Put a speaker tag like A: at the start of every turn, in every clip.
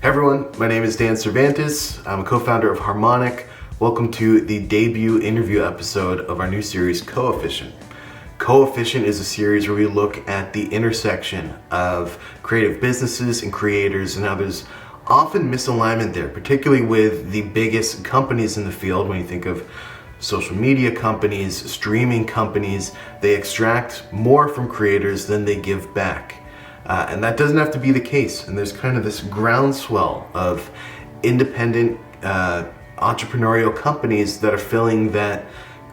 A: Hey everyone, my name is Dan Cervantes. I'm a co-founder of Harmonic. Welcome to the debut interview episode of our new series, Coefficient. Coefficient is a series where we look at the intersection of creative businesses and creators and how there's often misalignment there, particularly with the biggest companies in the field. When you think of social media companies, streaming companies, they extract more from creators than they give back. And that doesn't have to be the case. And there's kind of this groundswell of independent entrepreneurial companies that are filling that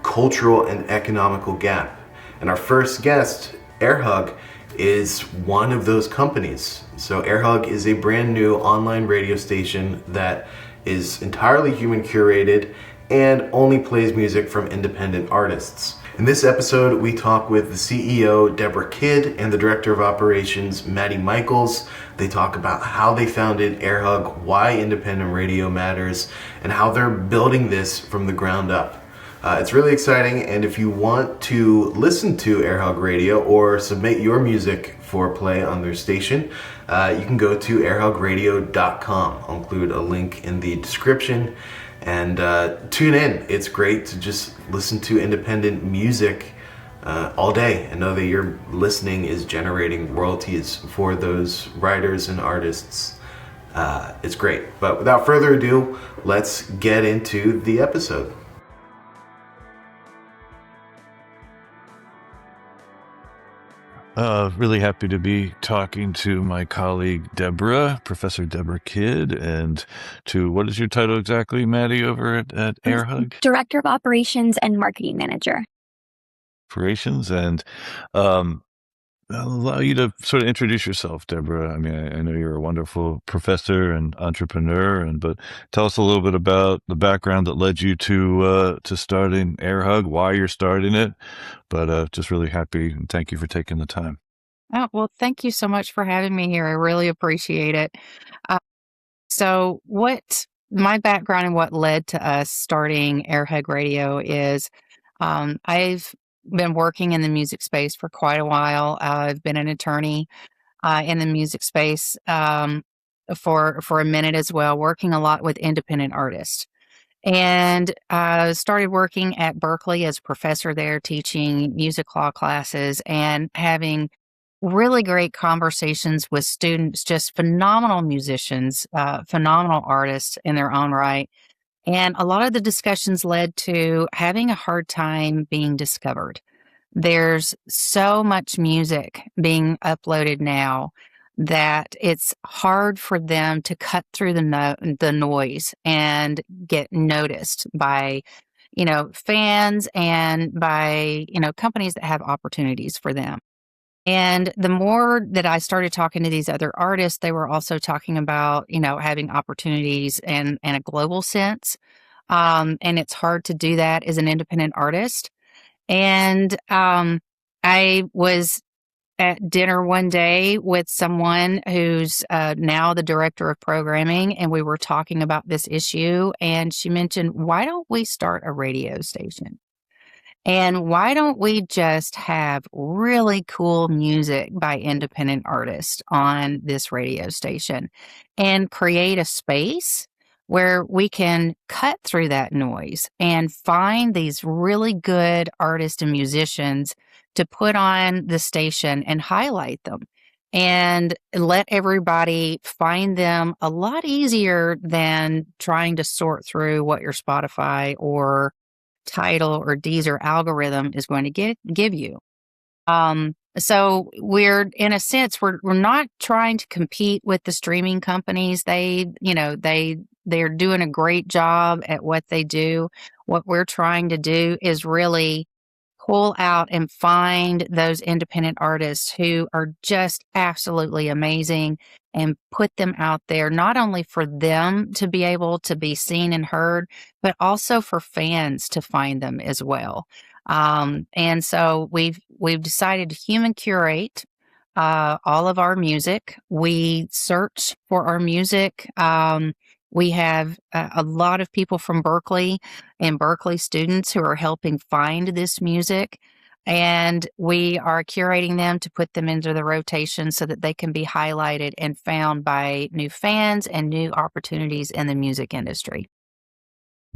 A: cultural and economical gap. And our first guest, Airhug, is one of those companies. So Airhug is a brand new online radio station that is entirely human curated and only plays music from independent artists. In this episode, we talk with the CEO, Deborah Kidd, and the Director of Operations, Maddie Michaels. They talk about how they founded Airhug, why independent radio matters, and how they're building this from the ground up. It's really exciting, and if you want to listen to Airhug Radio or submit your music for play on their station, you can go to airhugradio.com. I'll include a link in the description. And tune in. It's great to just listen to independent music all day and know that your listening is generating royalties for those writers and artists. It's great. But without further ado, let's get into the episode.
B: Really happy to be talking to my colleague Deborah, Professor Deborah Kidd, and to, what is your title exactly, Maddie, over at Airhug?
C: Director of Operations and Marketing Manager.
B: Operations, and I'll allow you to sort of introduce yourself, Deborah. I mean, I know you're a wonderful professor and entrepreneur, but tell us a little bit about the background that led you to starting Airhug, why you're starting it. But just really happy, and thank you for taking the time.
D: Oh, well, thank you so much for having me here. I really appreciate it. So what my background and what led to us starting Airhug Radio is I've been working in the music space for quite a while. I've been an attorney in the music space for a minute as well, working a lot with independent artists. And started working at Berkeley as a professor there, teaching music law classes and having really great conversations with students, just phenomenal musicians, phenomenal artists in their own right. And a lot of the discussions led to having a hard time being discovered. There's so much music being uploaded now that it's hard for them to cut through the noise and get noticed by, fans and by, companies that have opportunities for them. And the more that I started talking to these other artists, they were also talking about, having opportunities and a global sense. And it's hard to do that as an independent artist. And I was at dinner one day with someone who's now the director of programming, and we were talking about this issue. And she mentioned, why don't we start a radio station? And why don't we just have really cool music by independent artists on this radio station and create a space where we can cut through that noise and find these really good artists and musicians to put on the station and highlight them and let everybody find them a lot easier than trying to sort through what your Spotify or Tidal or Deezer algorithm is going to give you. So we're, in a sense, we're not trying to compete with the streaming companies. They're doing a great job at what they do. What we're trying to do is really pull out and find those independent artists who are just absolutely amazing and put them out there, not only for them to be able to be seen and heard, but also for fans to find them as well. And so we've decided to human curate all of our music. We search for our music. We have a lot of people from Berkeley and Berkeley students who are helping find this music. And we are curating them to put them into the rotation so that they can be highlighted and found by new fans and new opportunities in the music industry.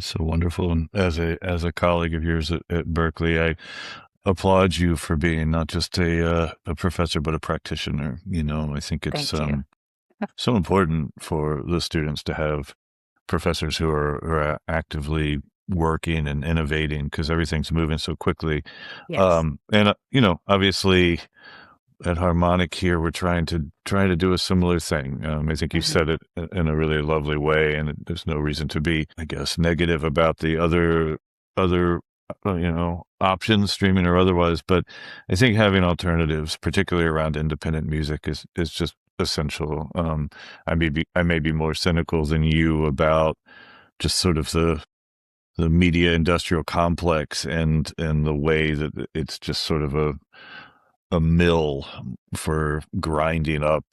B: So wonderful. And as a colleague of yours at Berkeley, I applaud you for being not just a professor, but a practitioner. I think it's
D: Thank you.
B: so important for the students to have professors who are actively working and innovating, because everything's moving so quickly.
D: Yes.
B: And obviously at Harmonic here, we're trying to do a similar thing. I think you said it in a really lovely way, and there's no reason to be, I guess, negative about the other options, streaming or otherwise. But I think having alternatives, particularly around independent music, is just essential. I may be more cynical than you about just sort of the media industrial complex and the way that it's just sort of a mill for grinding up,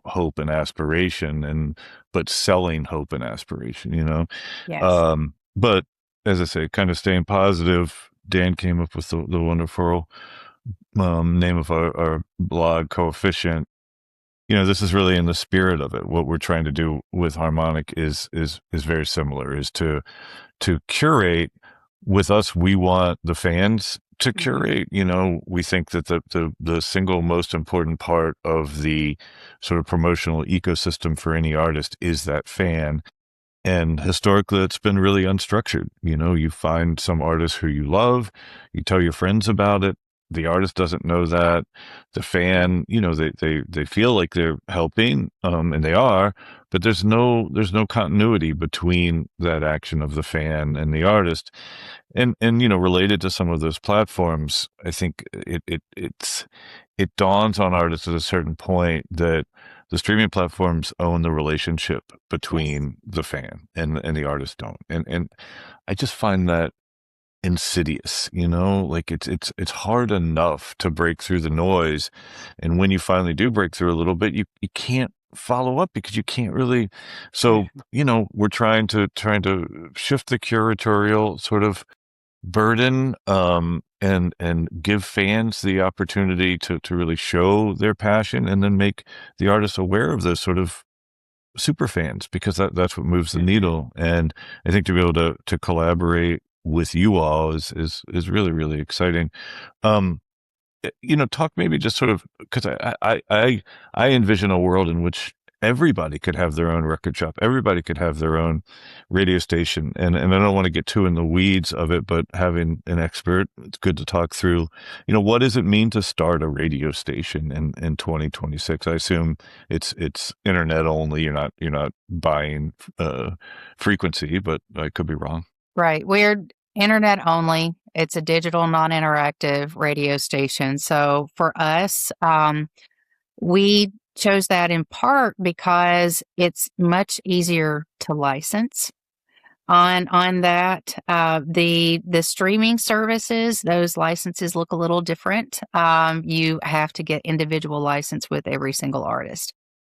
B: hope and aspiration, but selling hope and aspiration.
D: Yes.
B: But as I say, kind of staying positive, Dan came up with the wonderful name of our blog, Coefficient. This is really in the spirit of it. What we're trying to do with Harmonic is very similar, is to curate. With us, we want the fans to curate. We think that the single most important part of the sort of promotional ecosystem for any artist is that fan. And historically, it's been really unstructured. You find some artist who you love, you tell your friends about it. The artist doesn't know that. The fan, they feel like they're helping, and they are, but there's no continuity between that action of the fan and the artist. And related to some of those platforms, I think it dawns on artists at a certain point that the streaming platforms own the relationship between the fan and the artist don't. And I just find that insidious, like it's hard enough to break through the noise. And when you finally do break through a little bit, you can't follow up because you can't really. So, we're trying to shift the curatorial sort of burden, and give fans the opportunity to really show their passion, and then make the artists aware of those sort of super fans, because that's what moves the needle. And I think to be able to collaborate with you all is really, really exciting. Talk maybe just sort of, because I envision a world in which everybody could have their own record shop, everybody could have their own radio station, and I don't want to get too in the weeds of it, but having an expert, it's good to talk through. What does it mean to start a radio station in 2026? I assume it's internet only. You're not buying frequency, but I could be wrong.
D: Right. We're internet only. It's a digital, non-interactive radio station. So for us, we chose that in part because it's much easier to license. On that, the streaming services, those licenses look a little different. You have to get individual license with every single artist.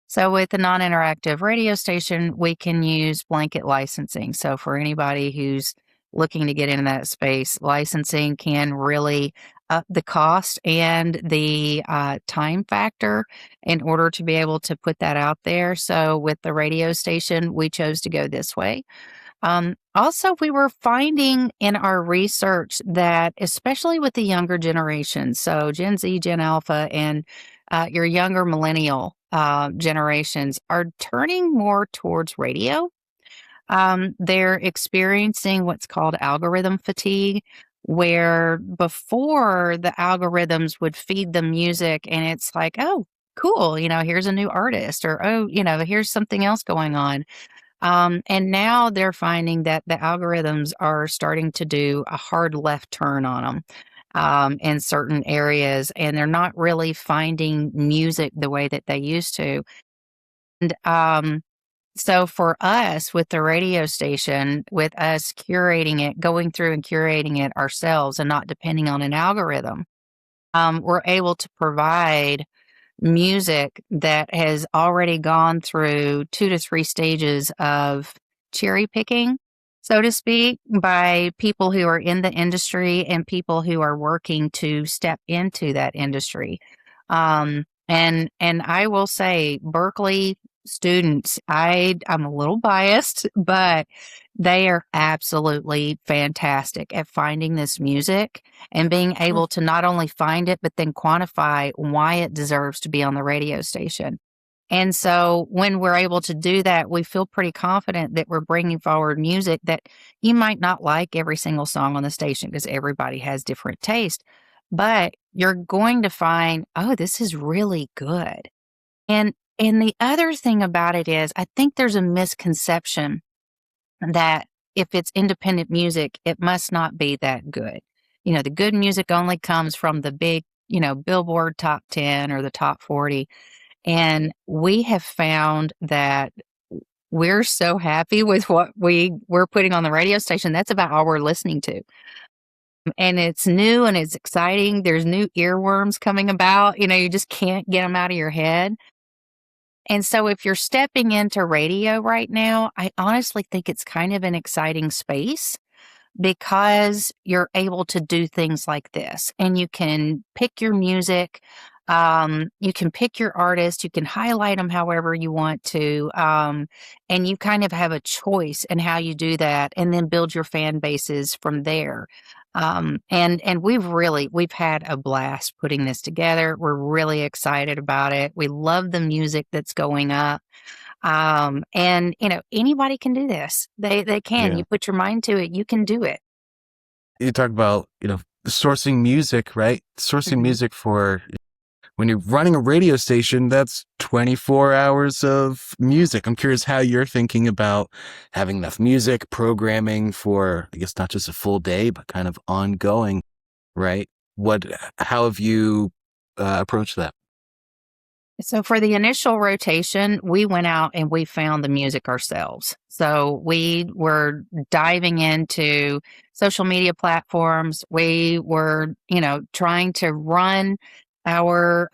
D: So with the non-interactive radio station, we can use blanket licensing. So for anybody who's looking to get into that space, licensing can really up the cost and the time factor in order to be able to put that out there. So with the radio station, we chose to go this way. Also, we were finding in our research that, especially with the younger generation, so Gen Z, Gen Alpha, and your younger millennial generations are turning more towards radio. They're experiencing what's called algorithm fatigue, where before the algorithms would feed them music and it's like, oh, cool, here's a new artist, or, oh, here's something else going on. And now they're finding that the algorithms are starting to do a hard left turn on them. In certain areas, and they're not really finding music the way that they used to. And so for us, with the radio station, with us curating it, going through and curating it ourselves and not depending on an algorithm, we're able to provide music that has already gone through 2 to 3 stages of cherry picking. so to speak, by people who are in the industry and people who are working to step into that industry. And I will say, Berkeley students, I'm a little biased, but they are absolutely fantastic at finding this music and being able to not only find it, but then quantify why it deserves to be on the radio station. And so when we're able to do that, we feel pretty confident that we're bringing forward music that you might not like every single song on the station because everybody has different taste, but you're going to find, oh, this is really good. And the other thing about it is I think there's a misconception that if it's independent music, it must not be that good. The good music only comes from the big, Billboard top 10 or the top 40. And we have found that we're so happy with what we're putting on the radio station. That's about all we're listening to. And it's new and it's exciting. There's new earworms coming about. You just can't get them out of your head. And so if you're stepping into radio right now, I honestly think it's kind of an exciting space because you're able to do things like this and you can pick your music. You can pick your artist, you can highlight them however you want to. And you kind of have a choice in how you do that and then build your fan bases from there. And we've had a blast putting this together. We're really excited about it. We love the music that's going up. And anybody can do this. They can.
B: Yeah.
D: You put your mind to it, you can do it.
E: You talk about, sourcing music, right? Sourcing
D: Mhm.
E: music for when you're running a radio station, that's 24 hours of music. I'm curious how you're thinking about having enough music, programming for, I guess, not just a full day, but kind of ongoing, right? How have you approached that?
D: So for the initial rotation, we went out and we found the music ourselves. So we were diving into social media platforms. We were, trying to run our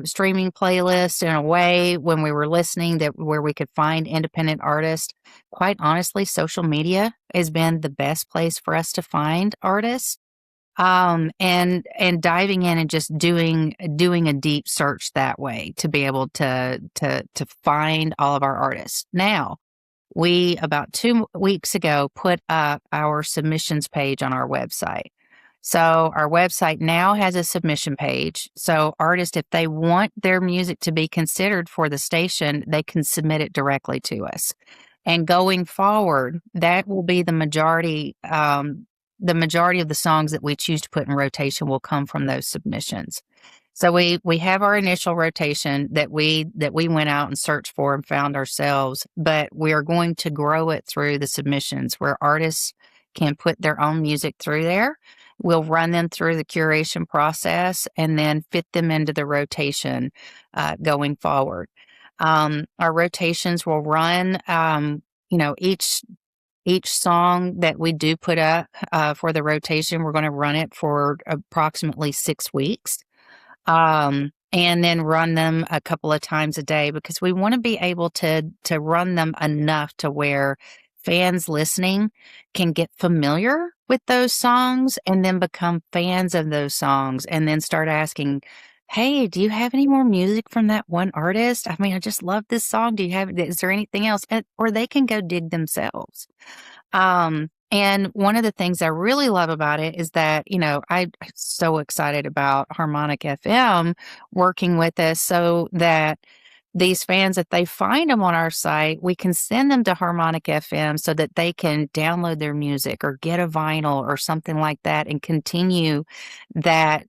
D: streaming playlist in a way when we were listening that where we could find independent artists. Quite honestly, social media has been the best place for us to find artists. And diving in and just doing a deep search that way to be able to find all of our artists. Now, we about 2 weeks ago put up our submissions page on our website. So our website now has a submission page. So artists, if they want their music to be considered for the station, they can submit it directly to us. And going forward, that will be the majority. The majority of the songs that we choose to put in rotation will come from those submissions. So we have our initial rotation that we went out and searched for and found ourselves, but we are going to grow it through the submissions where artists can put their own music through there. We'll run them through the curation process and then fit them into the rotation going forward. Our rotations will run, each song that we do put up for the rotation, we're going to run it for approximately 6 weeks. And then run them a couple of times a day because we want to be able to run them enough to where fans listening can get familiar with those songs and then become fans of those songs and then start asking, hey, do you have any more music from that one artist? I mean, I just love this song. Is there anything else? Or they can go dig themselves. And one of the things I really love about it is that, I'm so excited about Harmonic FM working with us so that these fans, if they find them on our site, we can send them to Harmonic FM so that they can download their music or get a vinyl or something like that and continue that,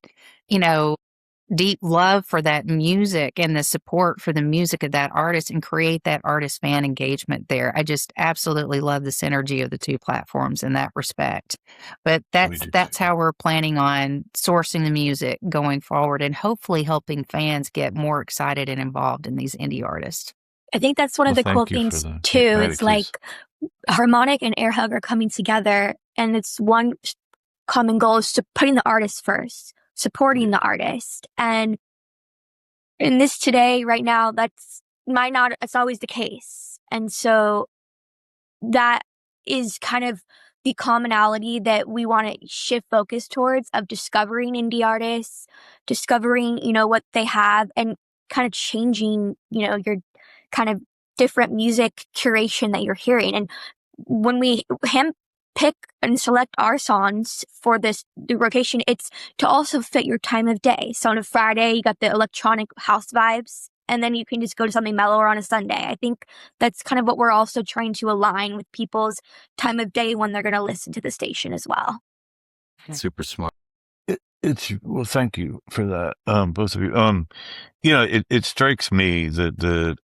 D: deep love for that music and the support for the music of that artist and create that artist fan engagement there. I just absolutely love the synergy of the two platforms in that respect. But that's how we're planning on sourcing the music going forward and hopefully helping fans get more excited and involved in these indie artists.
C: I think that's one of the cool things too. It's like Harmonic and Airhug are coming together and it's one common goal is to putting the artist first, supporting the artist. And in this today, right now, it's always the case. And so that is kind of the commonality that we want to shift focus towards, of discovering indie artists, discovering, what they have, and kind of changing, your kind of different music curation that you're hearing. And when we pick and select our songs for the rotation, it's to also fit your time of day. So on a Friday, you got the electronic house vibes, and then you can just go to something mellower on a Sunday. I think that's kind of what we're also trying to align with people's time of day when they're going to listen to the station as well.
E: Super smart.
B: Well, thank you for that, both of you. It strikes me that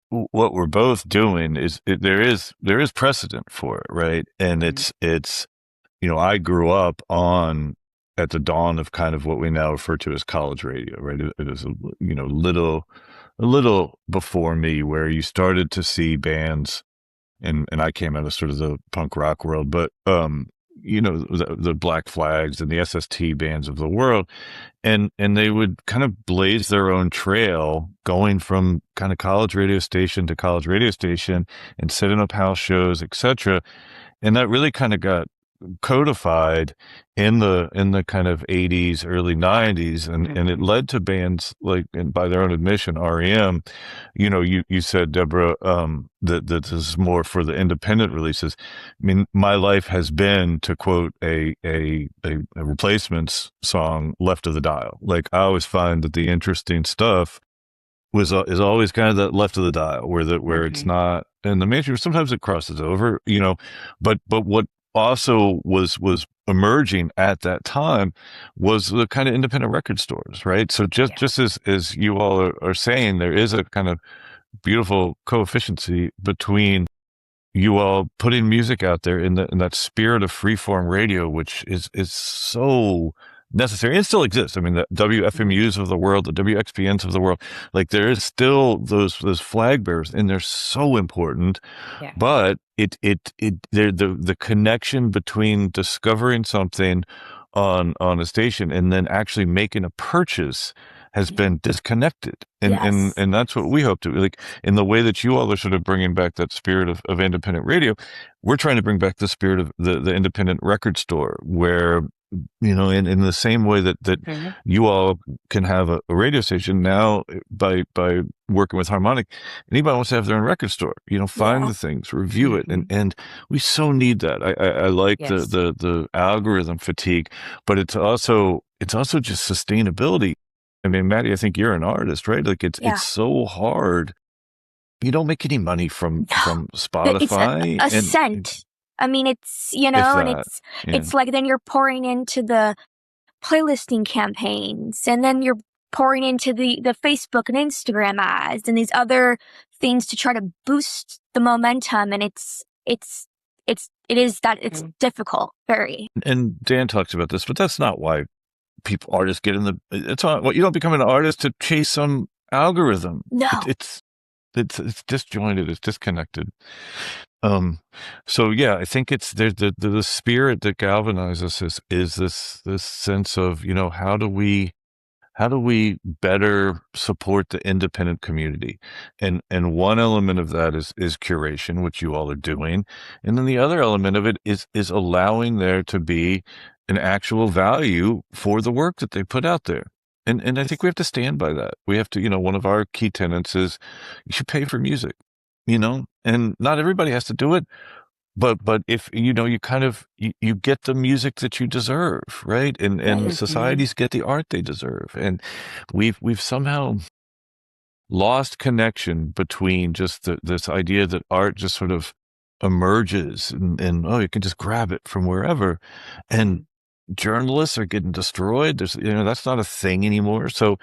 B: what we're both doing is there is precedent for it, right? And it's I grew up at the dawn of kind of what we now refer to as college radio, right? It was a little before me, where you started to see bands, and I came out of sort of the punk rock world, but the Black Flags and the SST bands of the world, and they would kind of blaze their own trail, going from kind of college radio station to college radio station and setting up house shows, etc. And that really kind of got codified in the kind of 80s, early 90s, and it led to bands like, and by their own admission, REM. You said, Deborah, that this is more for the independent releases. I mean, my life has been, to quote a Replacements song, left of the dial. Like, I always find that the interesting stuff is always kind of that left of the dial, where it's not in the mainstream. Sometimes it crosses over, but what also was emerging at that time was the kind of independent record stores, right? So just as you all are saying, there is a kind of beautiful coefficiency between you all putting music out there in that spirit of freeform radio, which is so necessary and still exists. I mean, the WFMUs of the world, the WXPNs of the world, like, there is still those flag bearers, and they're so important. Yeah. But the connection between discovering something on a station and then actually making a purchase has been disconnected. And that's what we hope to, like, in the way that you all are sort of bringing back that spirit of independent radio, we're trying to bring back the spirit of the independent record store, where, in the same way that you all can have a radio station now by working with Harmonic, anybody wants to have their own record store, find the things, review it. And we so need that. I like the algorithm fatigue, but it's also just sustainability. I mean, Maddie, I think you're an artist, right? Like, it's so hard. You don't make any money from Spotify.
C: It's a cent. I mean, it's, and it's like, then you're pouring into the playlisting campaigns, and then you're pouring into the Facebook and Instagram ads and these other things to try to boost the momentum. And it's difficult, very.
B: And Dan talks about this, but that's not why artists get in it's not, you don't become an artist to chase some algorithm.
C: No.
B: It's disjointed, it's disconnected. So yeah, I think it's the spirit that galvanizes us is this sense of, how do we better support the independent community? And one element of that is curation, which you all are doing. And then the other element of it is allowing there to be an actual value for the work that they put out there. And I think we have to stand by that. We have to, one of our key tenets is you should pay for music, and not everybody has to do it. But if, you kind of, you get the music that you deserve, right? And societies get the art they deserve. And we've somehow lost connection between just this idea that art just sort of emerges and you can just grab it from wherever. And journalists are getting destroyed. There's, that's not a thing anymore. So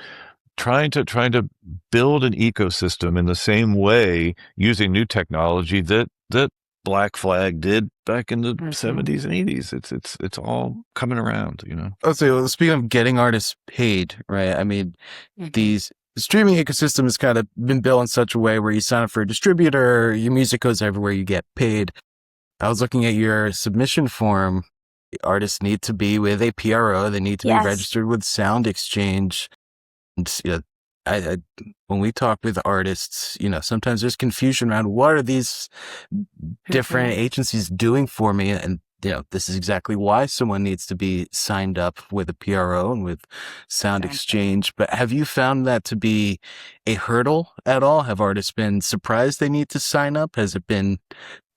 B: trying to build an ecosystem in the same way, using new technology that Black Flag did back in the 70s and 80s. It's all coming around,
E: Oh, so speaking of getting artists paid, right? I mean, these streaming ecosystem has kind of been built in such a way where you sign up for a distributor, your music goes everywhere, you get paid. I was looking at your submission form. Artists need to be with a PRO. They need to be registered with Sound Exchange. And, when we talk with artists, sometimes there's confusion around what are these different agencies doing for me, and this is exactly why someone needs to be signed up with a PRO and with Sound Exchange. But have you found that to be a hurdle at all? Have artists been surprised they need to sign up? Has it been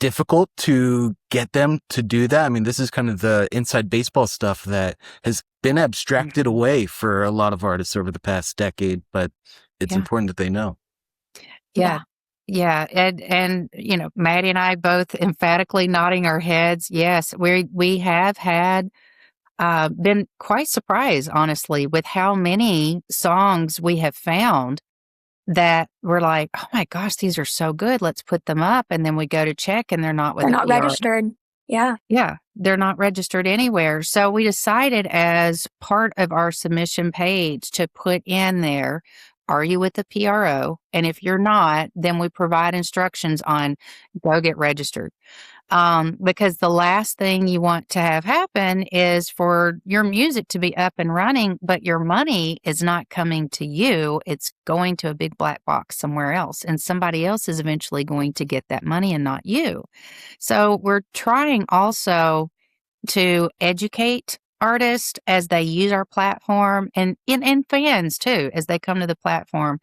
E: difficult to get them to do that? I mean, this is kind of the inside baseball stuff that has been abstracted away for a lot of artists over the past decade, but it's important that they know.
D: Yeah. Yeah. And, Maddie and I both emphatically nodding our heads. Yes, we have had, been quite surprised, honestly, with how many songs we have found that we're like, oh my gosh, these are so good. Let's put them up. And then we go to check and they're not
C: registered. Yeah.
D: Yeah. They're not registered anywhere. So we decided as part of our submission page to put in there, are you with the PRO? And if you're not, then we provide instructions on go get registered. Because the last thing you want to have happen is for your music to be up and running, but your money is not coming to you. It's going to a big black box somewhere else, and somebody else is eventually going to get that money and not you. So we're trying also to educate artists as they use our platform, and fans too, as they come to the platform,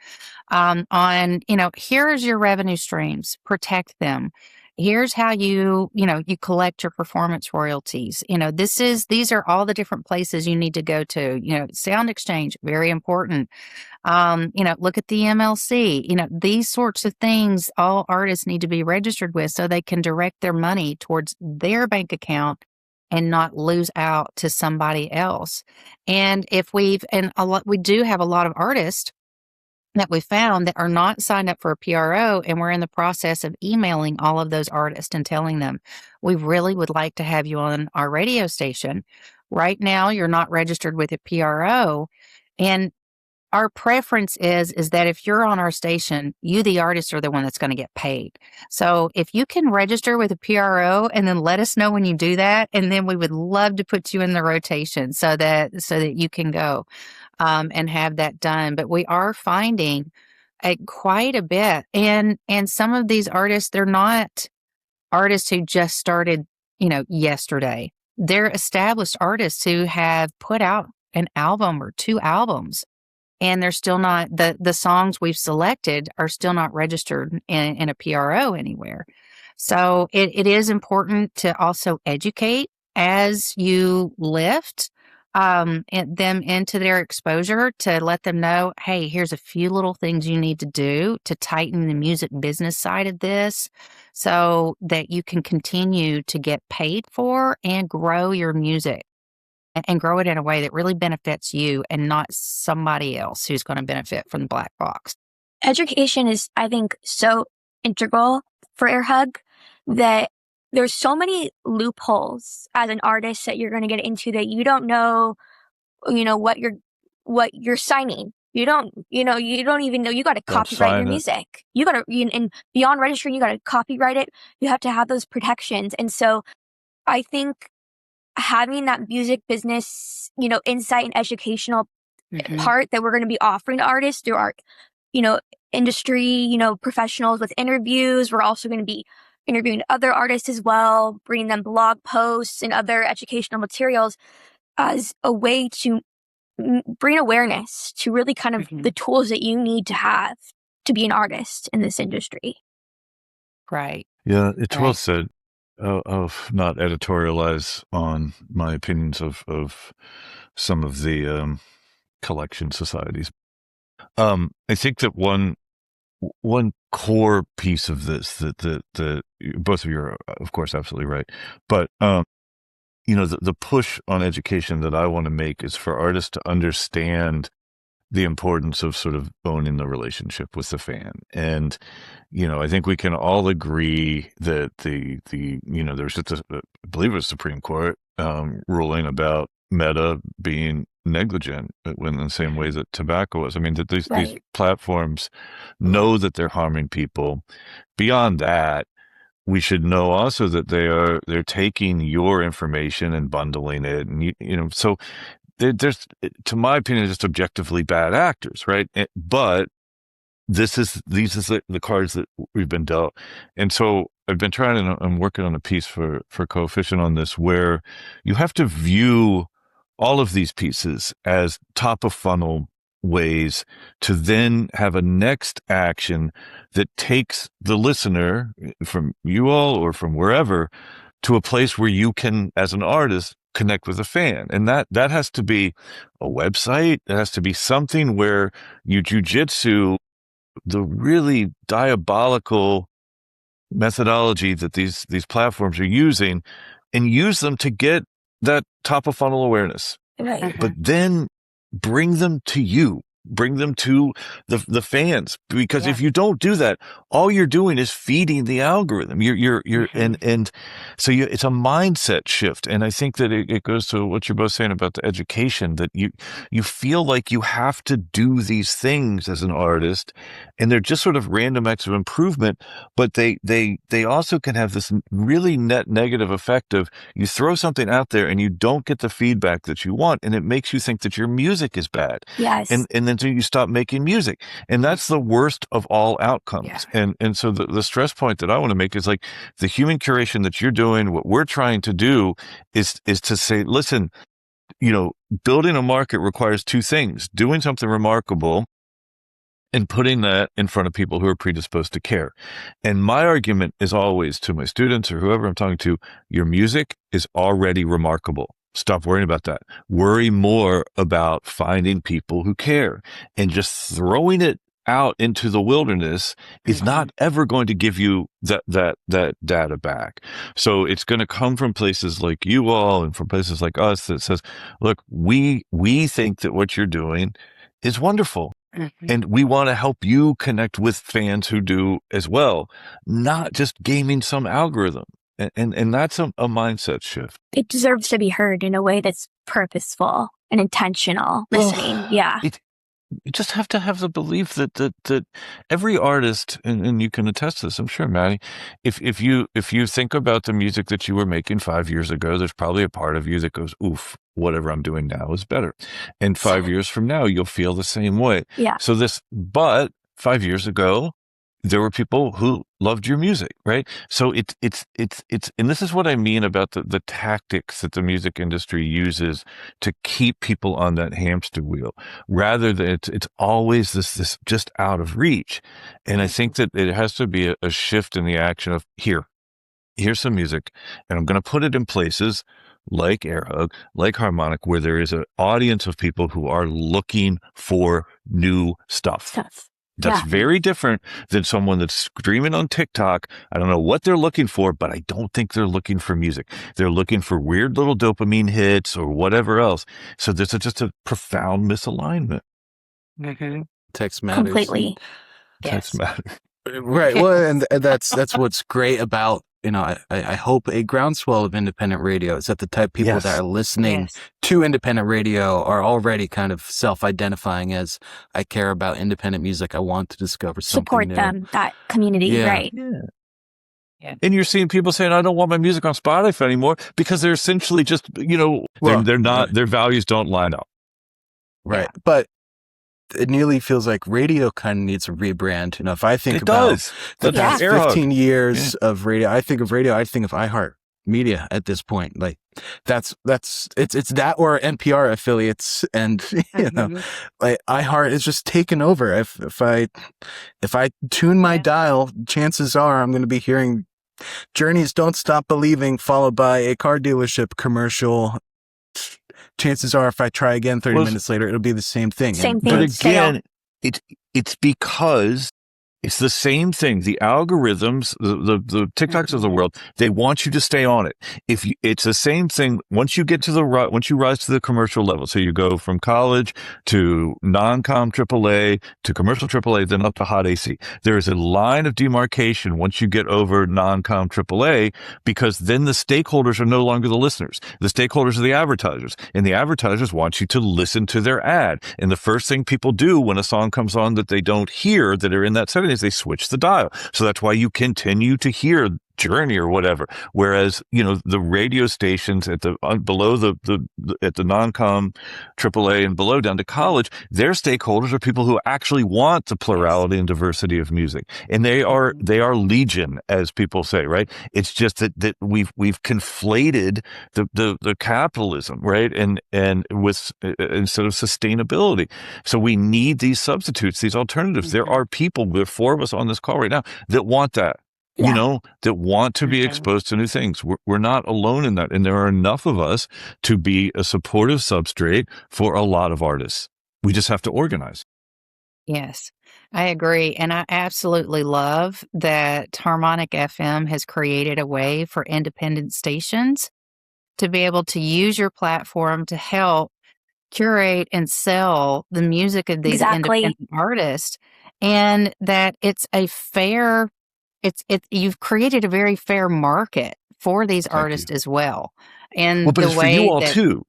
D: on, here's your revenue streams, protect them. Here's how you collect your performance royalties. These are all the different places you need to go to. Sound Exchange, very important. Look at the MLC. These sorts of things all artists need to be registered with so they can direct their money towards their bank account and not lose out to somebody else. And we do have a lot of artists that we found that are not signed up for a PRO, and we're in the process of emailing all of those artists and telling them, we really would like to have you on our radio station. Right now, you're not registered with a PRO, and our preference is that if you're on our station, you, the artist, are the one that's going to get paid. So if you can register with a PRO and then let us know when you do that, and then we would love to put you in the rotation so that you can go and have that done. But we are finding quite a bit, and some of these artists, they're not artists who just started, yesterday. They're established artists who have put out an album or 2 albums. And they're still not, the songs we've selected are still not registered in a PRO anywhere. So it is important to also educate as you lift them into their exposure, to let them know, hey, here's a few little things you need to do to tighten the music business side of this so that you can continue to get paid for and grow your music. And grow it in a way that really benefits you and not somebody else who's going to benefit from the black box.
C: Education is, I think, so integral for Airhug that there's so many loopholes as an artist that you're going to get into that you don't know, what you're signing. You don't even know you got to copyright your music. You got to, and beyond registering, you got to copyright it. You have to have those protections. And so I think having that music business, insight and educational part that we're going to be offering to artists through our, industry, professionals with interviews. We're also going to be interviewing other artists as well, bringing them blog posts and other educational materials as a way to bring awareness to really kind of the tools that you need to have to be an artist in this industry.
D: Right.
B: Yeah, it's well said. Of not editorialize on my opinions of some of the collection societies. I think that one core piece of this that both of you are, of course, absolutely right, but the push on education that I want to make is for artists to understand the importance of sort of owning the relationship with the fan. And, I think we can all agree that there's just I believe it was Supreme Court ruling about Meta being negligent in the same way that tobacco was. I mean, that these platforms know that they're harming people. Beyond that, we should know also that they're taking your information and bundling it. And, so there's, to my opinion, just objectively bad actors, right? But these is the cards that we've been dealt. And so I've been I'm working on a piece for Coefficient on this, where you have to view all of these pieces as top of funnel ways to then have a next action that takes the listener from you all or from wherever to a place where you can, as an artist, connect with a fan. And that has to be a website. It has to be something where you jujitsu the really diabolical methodology that these platforms are using and use them to get that top of funnel awareness.
C: Right.
B: But then bring them to you. Bring them to the fans, because if you don't do that, all you're doing is feeding the algorithm. You're and so it's a mindset shift. And I think that it goes to what you're both saying about the education, that you feel like you have to do these things as an artist, and they're just sort of random acts of improvement, but they also can have this really net negative effect of you throw something out there and you don't get the feedback that you want, and it makes you think that your music is bad.
C: Yes.
B: And then you stop making music, and that's the worst of all outcomes. And so the stress point that I want to make is like the human curation that you're doing. What we're trying to do is to say, listen, building a market requires two things: doing something remarkable and putting that in front of people who are predisposed to care. And my argument is always to my students or whoever I'm talking to, your music is already remarkable. Stop worrying about that. Worry more about finding people who care, and just throwing it out into the wilderness is not ever going to give you that data back. So it's going to come from places like you all and from places like us that says, look, we think that what you're doing is wonderful. And we want to help you connect with fans who do as well, not just gaming some algorithm. And that's a mindset shift.
C: It deserves to be heard in a way that's purposeful and intentional listening.
B: You just have to have the belief that every artist, and you can attest to this, I'm sure, Maddie, if you think about the music that you were making 5 years ago, there's probably a part of you that goes, oof, whatever I'm doing now is better. And 5 years from now, you'll feel the same way.
C: Yeah.
B: But 5 years ago, there were people who loved your music, right? So it's, and this is what I mean about the tactics that the music industry uses to keep people on that hamster wheel, rather than it's always this just out of reach. And I think that it has to be a shift in the action of here's some music, and I'm going to put it in places like Airhug, like Harmonic, where there is an audience of people who are looking for new stuff. That's very different than someone that's streaming on TikTok. I don't know what they're looking for, but I don't think they're looking for music. They're looking for weird little dopamine hits or whatever else. So there's just a profound misalignment.
E: Text matters.
C: Completely.
B: Text matters.
E: Right. Well, and that's what's great about, I hope a groundswell of independent radio is that the type of people that are listening to independent radio are already kind of self-identifying as, I care about independent music. I want to discover something
C: Support
E: new.
C: them, that community, right?
B: Yeah. And you're seeing people saying, I don't want my music on Spotify anymore, because they're essentially just, they're not, their values don't line up.
E: Right. But it nearly feels like radio kind of needs a rebrand. If I think about the past 15 years of radio, I think of iHeart Media at this point. Like it's that or NPR affiliates, and like iHeart is just taken over. If I tune my dial, chances are I'm going to be hearing Journey's "Don't Stop Believing" followed by a car dealership commercial. Chances are, if I try again 30 minutes later, it'll be the same thing.
B: But again, it's because it's the same thing. The algorithms, the TikToks of the world, they want you to stay on it. It's the same thing once you rise to the commercial level. So you go from college to non-com AAA to commercial AAA, then up to hot AC. There is a line of demarcation once you get over non-com AAA, because then the stakeholders are no longer the listeners. The stakeholders are the advertisers, and the advertisers want you to listen to their ad. And the first thing people do when a song comes on that they don't hear, that are in that setting, is they switch the dial. So that's why you continue to hear journey or whatever. Whereas, the radio stations at the below at the non-com AAA and below down to college, their stakeholders are people who actually want the plurality and diversity of music. And they are legion, as people say, right? It's just that we've conflated the capitalism, right? And with instead of sustainability. So we need these substitutes, these alternatives. There are people, there are 4 of us on this call right now that want that. That want to be exposed to new things. We're not alone in that. And there are enough of us to be a supportive substrate for a lot of artists. We just have to organize.
D: Yes, I agree. And I absolutely love that Harmonic FM has created a way for independent stations to be able to use your platform to help curate and sell the music of these independent artists, and that it's a fair you've created a very fair market for these artists as well. And
B: but it's way for you all too.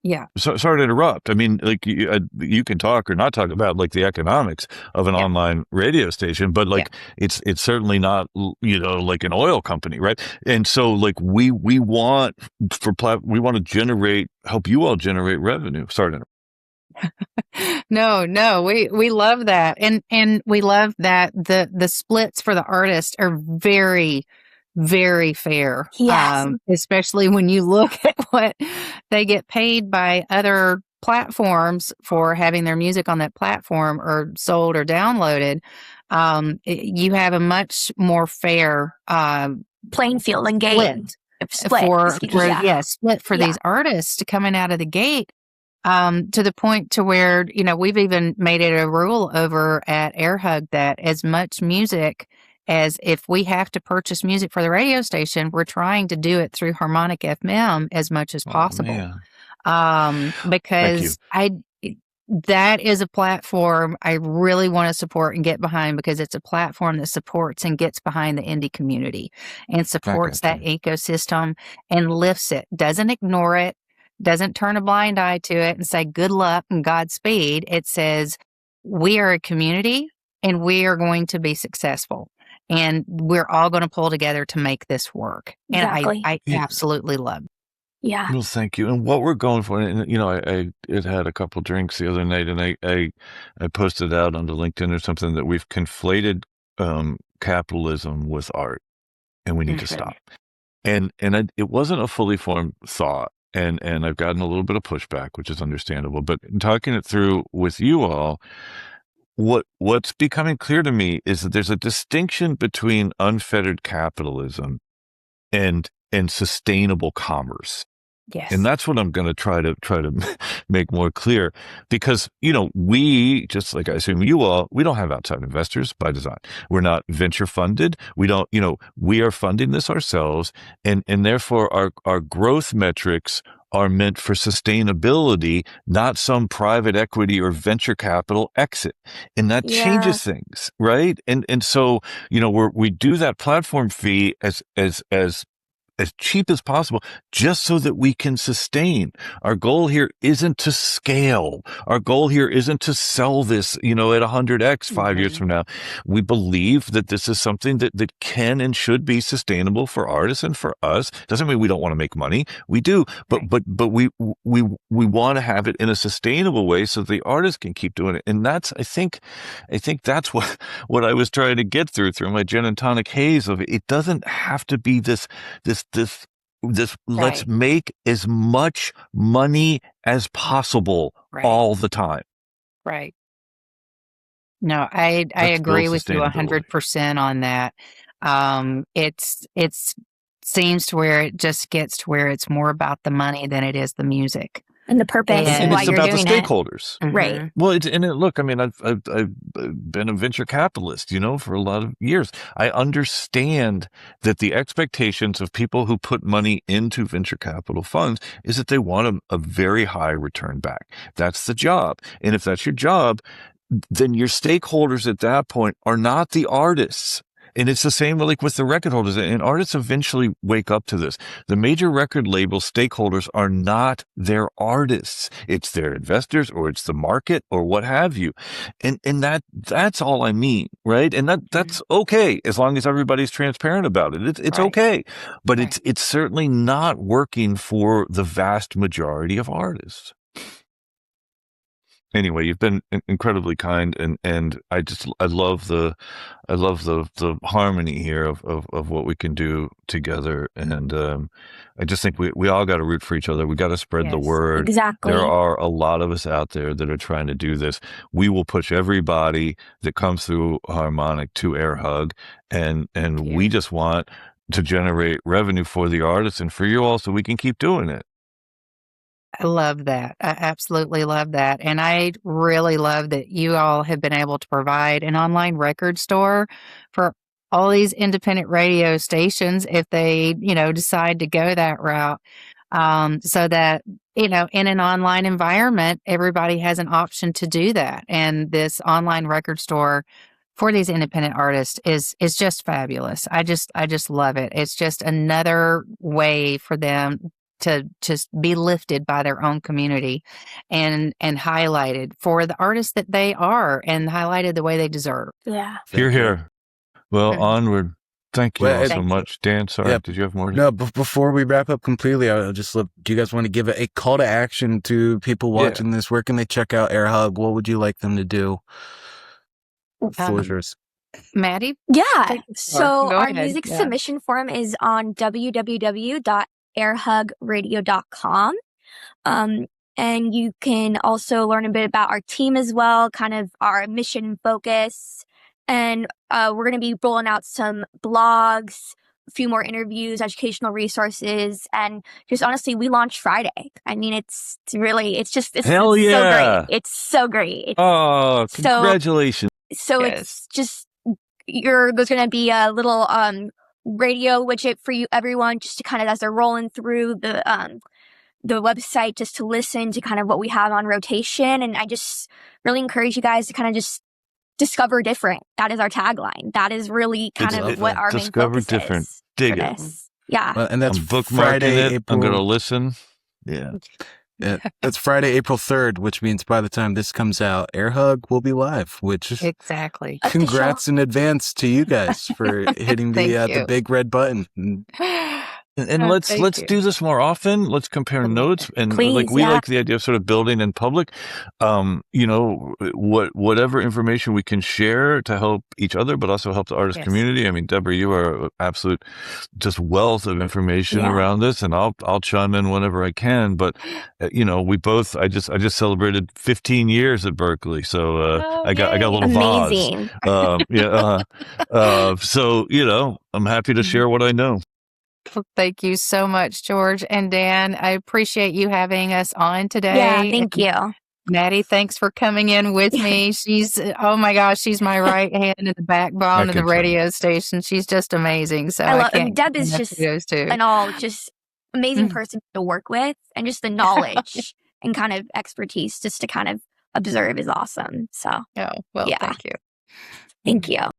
D: Yeah.
B: So, sorry to interrupt. I mean, like you can talk or not talk about like the economics of an online radio station, but like it's certainly not like an oil company, right? And so like we want to help you all generate revenue. Sorry to interrupt.
D: No, we love that. And we love that the splits for the artists are very, very fair.
C: Yes.
D: Especially when you look at what they get paid by other platforms for having their music on that platform or sold or downloaded. You have a much more fair
C: playing field and game
D: split for these artists coming out of the gate. To the point to where, we've even made it a rule over at Airhug that as much music as if we have to purchase music for the radio station, we're trying to do it through Harmonic FM as much as possible. Because that is a platform I really want to support and get behind, because it's a platform that supports and gets behind the indie community and supports that ecosystem and lifts it, doesn't ignore it, doesn't turn a blind eye to it and say good luck and Godspeed. It says we are a community and we are going to be successful and we're all going to pull together to make this work. And I absolutely love it.
C: Yeah.
B: Well, thank you. And what we're going for, and I had a couple drinks the other night, and I posted out onto LinkedIn or something that we've conflated capitalism with art, and we need to stop. And it wasn't a fully formed thought. And I've gotten a little bit of pushback, which is understandable. But in talking it through with you all, what's becoming clear to me is that there's a distinction between unfettered capitalism and sustainable commerce.
D: Yes.
B: And that's what I'm going to try to make more clear, because, we, just like I assume you all, we don't have outside investors by design. We're not venture funded. We don't, we are funding this ourselves. And therefore our growth metrics are meant for sustainability, not some private equity or venture capital exit. And that changes things, right? And so, we do that platform fee as cheap as possible, just so that we can sustain. Our goal here isn't to scale. Our goal here isn't to sell this, at 100x 5 years from now. We believe that this is something that can and should be sustainable for artists and for us. Doesn't mean we don't want to make money. We do, but we want to have it in a sustainable way so the artists can keep doing it. And that's, I think that's what I was trying to get through my gin and tonic haze of it. It doesn't have to be this let's make as much money as possible all the time.
D: Right. No, I agree with you 100% on that. It seems to where it just gets to where it's more about the money than it is the music.
C: And the purpose
B: and
C: why
B: it's
C: you're
B: about
C: doing
B: the stakeholders.
C: It. Right.
B: Well, look, I mean, I've been a venture capitalist, for a lot of years. I understand that the expectations of people who put money into venture capital funds is that they want a very high return back. That's the job. And if that's your job, then your stakeholders at that point are not the artists. And it's the same like with the record holders, and artists eventually wake up to this. The major record label stakeholders are not their artists. It's their investors, or it's the market, or what have you. And that's all I mean, right? And that's okay as long as everybody's transparent about it. It's okay. But it's certainly not working for the vast majority of artists. Anyway, you've been incredibly kind, and I love the harmony here of what we can do together, and I just think we all got to root for each other. We got to spread the word.
C: Exactly.
B: There are a lot of us out there that are trying to do this. We will push everybody that comes through Harmonic to Airhug, and we just want to generate revenue for the artists and for you all, so we can keep doing it.
D: I love that. I absolutely love that. And I really love that you all have been able to provide an online record store for all these independent radio stations if they, decide to go that route. So that, in an online environment, everybody has an option to do that. And this online record store for these independent artists is just fabulous. I just love it. It's just another way for them to just be lifted by their own community and highlighted for the artists that they are, and highlighted the way they deserve.
C: Yeah.
B: Here. Well, onward. Thank you all so much. Dan, sorry, did you have more?
E: No, before we wrap up completely, I'll just do you guys want to give a call to action to people watching this? Where can they check out Airhug? What would you like them to do? Floor is yours.
D: Maddie?
C: Yeah. So our music submission form is on www.airhugradio.com. And you can also learn a bit about our team as well, kind of our mission and focus. And we're going to be rolling out some blogs, a few more interviews, educational resources, and just honestly, we launched Friday. I mean, it's so great. It's so great.
B: Congratulations.
C: So it's just, there's going to be a little radio widget for everyone, just to kind of, as they're rolling through the website, just to listen to kind of what we have on rotation. And I just really encourage you guys to kind of just discover different. That is our tagline. That is really kind of what our main focus
B: different.
C: is.
B: Dig it.
C: Yeah.
E: Well, and that's
B: I'm bookmarking
E: Friday,
B: it. I'm going to listen. Yeah.
E: That's Friday, April 3rd, which means by the time this comes out, Airhug will be live, which is
D: exactly.
E: Congrats in advance to you guys for hitting the big red button.
B: And let's do this more often. Let's compare notes, and
C: Please,
B: we like the idea of sort of building in public. Whatever information we can share to help each other, but also help the artist community. I mean, Deborah, you are an absolute just wealth of information around this, and I'll chime in whenever I can. But we both. I just celebrated 15 years at Berkeley, so I got a little
C: amazing.
B: So I'm happy to share what I know.
D: Well, thank you so much, George and Dan. I appreciate you having us on today.
C: Yeah, thank you.
D: Maddie, thanks for coming in with me. She's, oh my gosh, she's my right hand and the backbone of the radio station. She's just amazing. So I can't.
C: Deb is just an amazing person to work with, and just the knowledge and kind of expertise just to kind of observe is awesome. So,
D: thank you.
C: Thank you.